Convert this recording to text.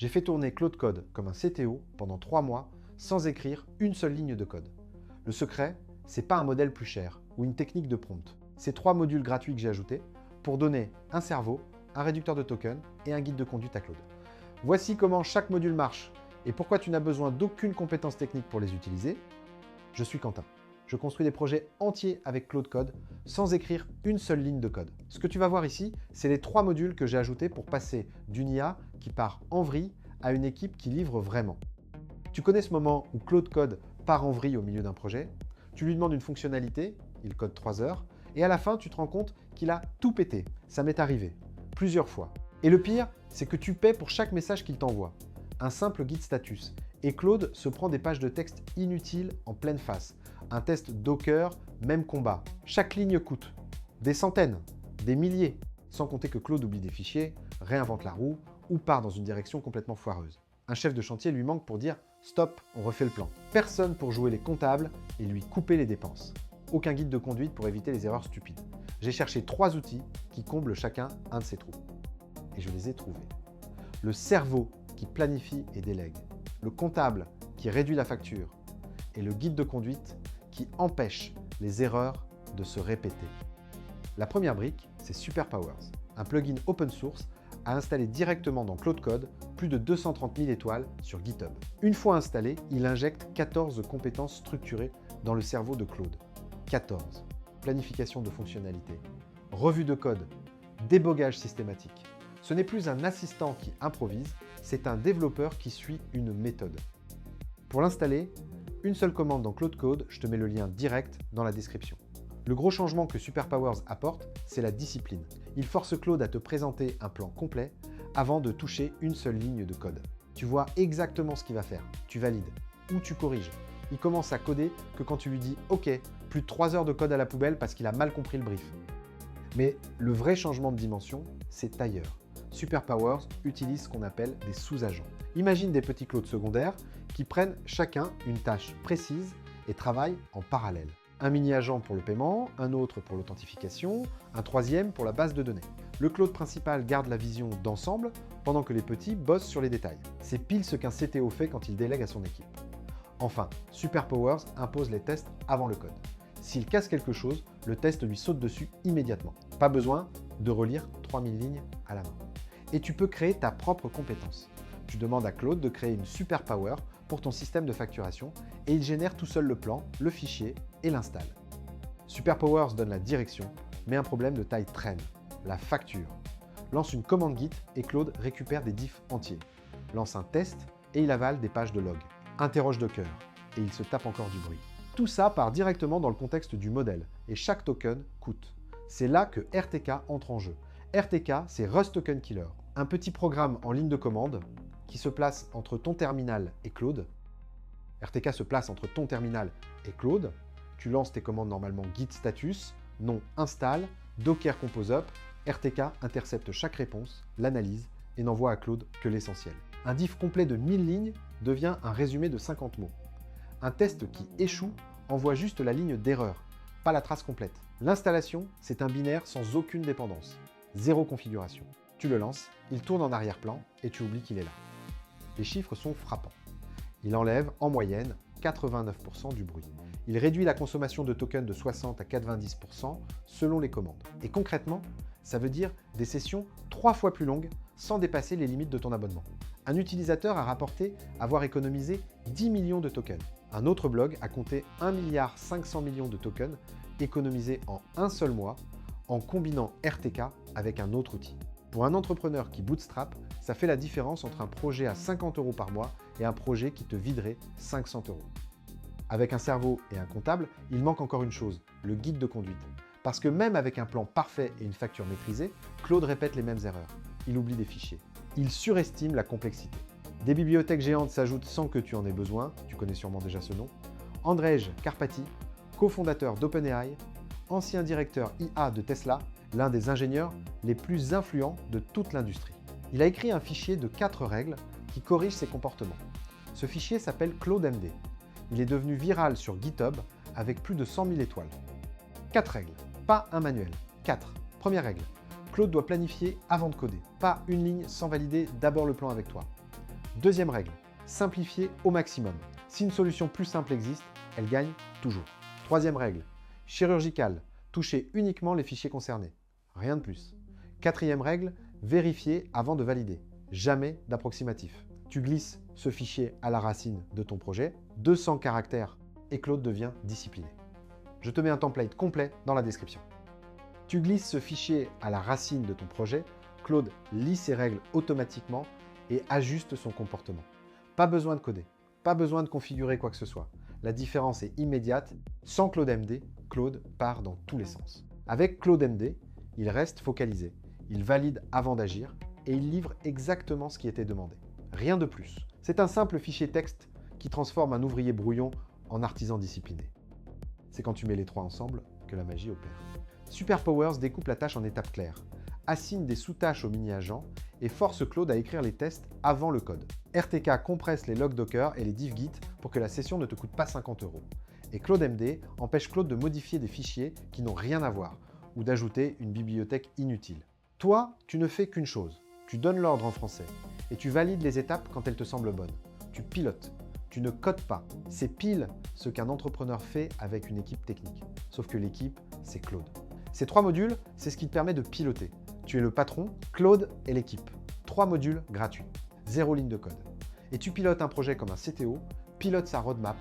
J'ai fait tourner Claude Code comme un CTO pendant 3 mois sans écrire une seule ligne de code. Le secret, c'est pas un modèle plus cher ou une technique de prompt. C'est 3 modules gratuits que j'ai ajoutés pour donner un cerveau, un réducteur de tokens et un guide de conduite à Claude. Voici comment chaque module marche et pourquoi tu n'as besoin d'aucune compétence technique pour les utiliser. Je suis Quentin. Je construis des projets entiers avec Claude Code sans écrire une seule ligne de code. Ce que tu vas voir ici, c'est les 3 modules que j'ai ajoutés pour passer d'une IA qui part en vrille à une équipe qui livre vraiment. Tu connais ce moment où Claude Code part en vrille au milieu d'un projet, tu lui demandes une fonctionnalité, il code 3 heures, et à la fin, tu te rends compte qu'il a tout pété. Ça m'est arrivé, plusieurs fois. Et le pire, c'est que tu paies pour chaque message qu'il t'envoie. Un simple guide status. Et Claude se prend des pages de texte inutiles en pleine face. Un test Docker, même combat. Chaque ligne coûte des centaines, des milliers. Sans compter que Claude oublie des fichiers, réinvente la roue ou part dans une direction complètement foireuse. Un chef de chantier lui manque pour dire « Stop, on refait le plan ». Personne pour jouer les comptables et lui couper les dépenses. Aucun guide de conduite pour éviter les erreurs stupides. J'ai cherché 3 outils qui comblent chacun un de ces trous. Et je les ai trouvés. Le cerveau qui planifie et délègue. Le comptable qui réduit la facture. Et le guide de conduite qui empêche les erreurs de se répéter. La première brique, c'est SuperPowers, un plugin open source à installer directement dans Claude Code, plus de 230 000 étoiles sur GitHub. Une fois installé, il injecte 14 compétences structurées dans le cerveau de Claude. 14. Planification de fonctionnalités, revue de code, débogage systématique. Ce n'est plus un assistant qui improvise, c'est un développeur qui suit une méthode. Pour l'installer, une seule commande dans Claude Code, je te mets le lien direct dans la description. Le gros changement que SuperPowers apporte, c'est la discipline. Il force Claude à te présenter un plan complet avant de toucher une seule ligne de code. Tu vois exactement ce qu'il va faire, tu valides ou tu corriges. Il commence à coder que quand tu lui dis « Ok, plus de 3 heures de code à la poubelle parce qu'il a mal compris le brief ». Mais le vrai changement de dimension, c'est ailleurs. SuperPowers utilise ce qu'on appelle des sous-agents. Imagine des petits Claudes secondaires qui prennent chacun une tâche précise et travaillent en parallèle. Un mini-agent pour le paiement, un autre pour l'authentification, un troisième pour la base de données. Le Claude principal garde la vision d'ensemble pendant que les petits bossent sur les détails. C'est pile ce qu'un CTO fait quand il délègue à son équipe. Enfin, SuperPowers impose les tests avant le code. S'il casse quelque chose, le test lui saute dessus immédiatement. Pas besoin de relire 3000 lignes à la main. Et tu peux créer ta propre compétence. Tu demandes à Claude de créer une SuperPower pour ton système de facturation et il génère tout seul le plan, le fichier et l'installe. SuperPowers donne la direction, mais un problème de taille traîne, la facture. Lance une commande Git et Claude récupère des diffs entiers. Lance un test et il avale des pages de log. Interroge Docker et il se tape encore du bruit. Tout ça part directement dans le contexte du modèle et chaque token coûte. C'est là que RTK entre en jeu. RTK, c'est Rust Token Killer, un petit programme en ligne de commande qui se place entre ton terminal et Claude. RTK se place entre ton terminal et Claude. Tu lances tes commandes normalement git status, nom install, docker compose up. RTK intercepte chaque réponse, l'analyse et n'envoie à Claude que l'essentiel. Un diff complet de 1000 lignes devient un résumé de 50 mots. Un test qui échoue envoie juste la ligne d'erreur, pas la trace complète. L'installation, c'est un binaire sans aucune dépendance. Zéro configuration. Tu le lances, il tourne en arrière-plan et tu oublies qu'il est là. Les chiffres sont frappants. Il enlève, en moyenne, 89% du bruit. Il réduit la consommation de tokens de 60 à 90% selon les commandes. Et concrètement, ça veut dire des sessions 3 fois plus longues sans dépasser les limites de ton abonnement. Un utilisateur a rapporté avoir économisé 10 millions de tokens. Un autre blog a compté 1,5 milliard de tokens économisés en un seul mois en combinant RTK avec un autre outil. Pour un entrepreneur qui bootstrap, ça fait la différence entre un projet à 50 € par mois et un projet qui te viderait 500 €. Avec un cerveau et un comptable, il manque encore une chose, le guide de conduite. Parce que même avec un plan parfait et une facture maîtrisée, Claude répète les mêmes erreurs. Il oublie des fichiers. Il surestime la complexité. Des bibliothèques géantes s'ajoutent sans que tu en aies besoin, tu connais sûrement déjà ce nom. Andrej Karpathy, cofondateur d'OpenAI, ancien directeur IA de Tesla, l'un des ingénieurs les plus influents de toute l'industrie. Il a écrit un fichier de 4 règles qui corrige ses comportements. Ce fichier s'appelle ClaudeMD. Il est devenu viral sur GitHub avec plus de 100 000 étoiles. 4 règles, pas un manuel. 4. Première règle, Claude doit planifier avant de coder. Pas une ligne sans valider d'abord le plan avec toi. Deuxième règle, simplifier au maximum. Si une solution plus simple existe, elle gagne toujours. Troisième règle, chirurgicale, toucher uniquement les fichiers concernés. Rien de plus. Quatrième règle, vérifier avant de valider. Jamais d'approximatif. Tu glisses ce fichier à la racine de ton projet, 200 caractères, et Claude devient discipliné. Je te mets un template complet dans la description. Tu glisses ce fichier à la racine de ton projet, Claude lit ses règles automatiquement et ajuste son comportement. Pas besoin de coder, pas besoin de configurer quoi que ce soit. La différence est immédiate. Sans Claude MD, Claude part dans tous les sens. Avec Claude MD, il reste focalisé, il valide avant d'agir et il livre exactement ce qui était demandé. Rien de plus. C'est un simple fichier texte qui transforme un ouvrier brouillon en artisan discipliné. C'est quand tu mets les trois ensemble que la magie opère. Superpowers découpe la tâche en étapes claires, assigne des sous-tâches aux mini-agents et force Claude à écrire les tests avant le code. RTK compresse les logs Docker et les diffs Git pour que la session ne te coûte pas 50 €. Et Claude MD empêche Claude de modifier des fichiers qui n'ont rien à voir ou d'ajouter une bibliothèque inutile. Toi, tu ne fais qu'une chose, tu donnes l'ordre en français et tu valides les étapes quand elles te semblent bonnes. Tu pilotes, tu ne codes pas. C'est pile ce qu'un entrepreneur fait avec une équipe technique. Sauf que l'équipe, c'est Claude. Ces 3 modules, c'est ce qui te permet de piloter. Tu es le patron, Claude et l'équipe. 3 modules gratuits, 0 ligne de code. Et tu pilotes un projet comme un CTO, pilote sa roadmap.